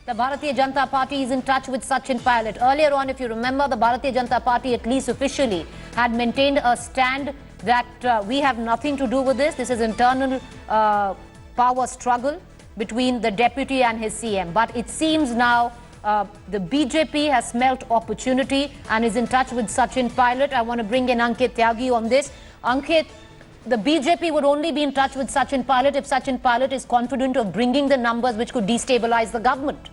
The Bharatiya Janata Party is in touch with Sachin Pilot. Earlier on, if you remember, the Bharatiya Janata Party, at least officially, had maintained a stand that we have nothing to do with this. This is internal power struggle between the deputy and his CM. But it seems now the BJP has smelt opportunity and is in touch with Sachin Pilot. I want to bring in Ankit Tyagi on this. Ankit, the BJP would only be in touch with Sachin Pilot if Sachin Pilot is confident of bringing the numbers which could destabilize the government.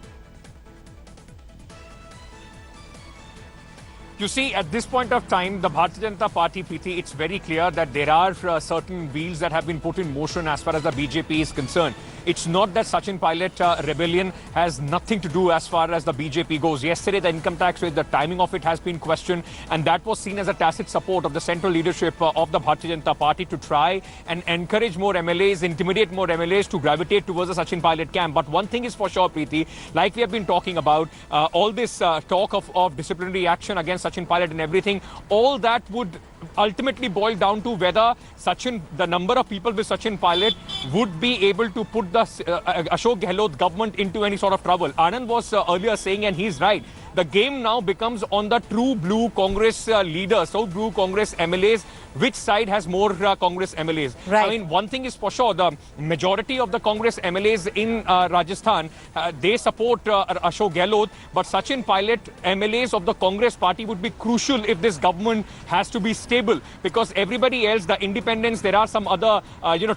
You see, at this point of time, the Bharatiya Janata Party, Preeti, it's very clear that there are certain wheels that have been put in motion as far as the BJP is concerned. It's not that Sachin Pilot rebellion has nothing to do as far as the BJP goes. Yesterday, the income tax rate, the timing of it has been questioned, and that was seen as a tacit support of the central leadership of the Bharatiya Janata Party to try and encourage more MLAs, intimidate more MLAs to gravitate towards the Sachin Pilot camp. But one thing is for sure, Preeti, like we have been talking about, all this talk of disciplinary action against Sachin Pilot and everything, all that would ultimately boil down to whether the number of people with Sachin Pilot would be able to put the Ashok Gehlot government into any sort of trouble. Anand was earlier saying, and he's right, the game now becomes on the true blue Congress leaders, so blue Congress MLAs, which side has more Congress MLAs. Right. I mean, one thing is for sure, the majority of the Congress MLAs in Rajasthan, they support Ashok Gehlot, but Sachin Pilot MLAs of the Congress party would be crucial if this government has to be stable, because everybody else, the independents, there are some other,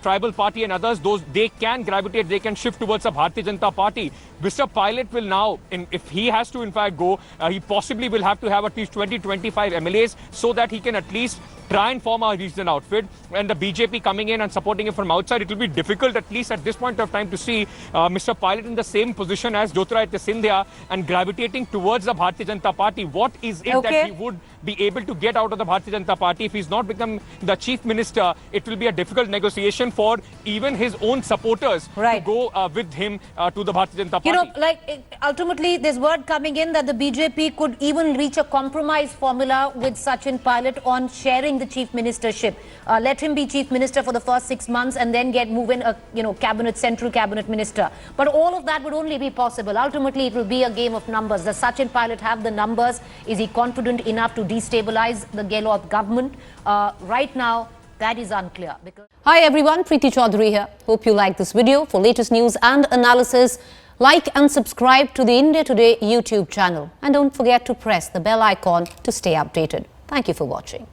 tribal party and others, those they can gravitate, they can shift towards the Bharatiya Janata Party. Mr. Pilot will now, if he has to in fact go, he possibly will have to have at least 20-25 MLAs so that he can at least try and form a regional outfit. And the BJP coming in and supporting him from outside, it will be difficult, at least at this point of time, to see Mr. Pilot in the same position as Jyotiraditya Scindia and gravitating towards the Bharatiya Janata Party. What is it that he would be able to get out of the Bharatiya Janata Party? If he's not become the chief minister, it will be a difficult negotiation for even his own supporters to go with him to the Bharatiya Janata Party. You know, ultimately, there's word coming in that the BJP could even reach a compromise formula with Sachin Pilot on sharing the chief ministership. Let him be chief minister for the first 6 months and then move in a central cabinet minister. But all of that would only be possible. Ultimately, it will be a game of numbers. Does Sachin Pilot have the numbers? Is he confident enough to destabilize the Gehlot government? Right now, that is unclear. Hi everyone, Preeti Chaudhary here. Hope you like this video. For latest news and analysis, like and subscribe to the India Today YouTube channel. And don't forget to press the bell icon to stay updated. Thank you for watching.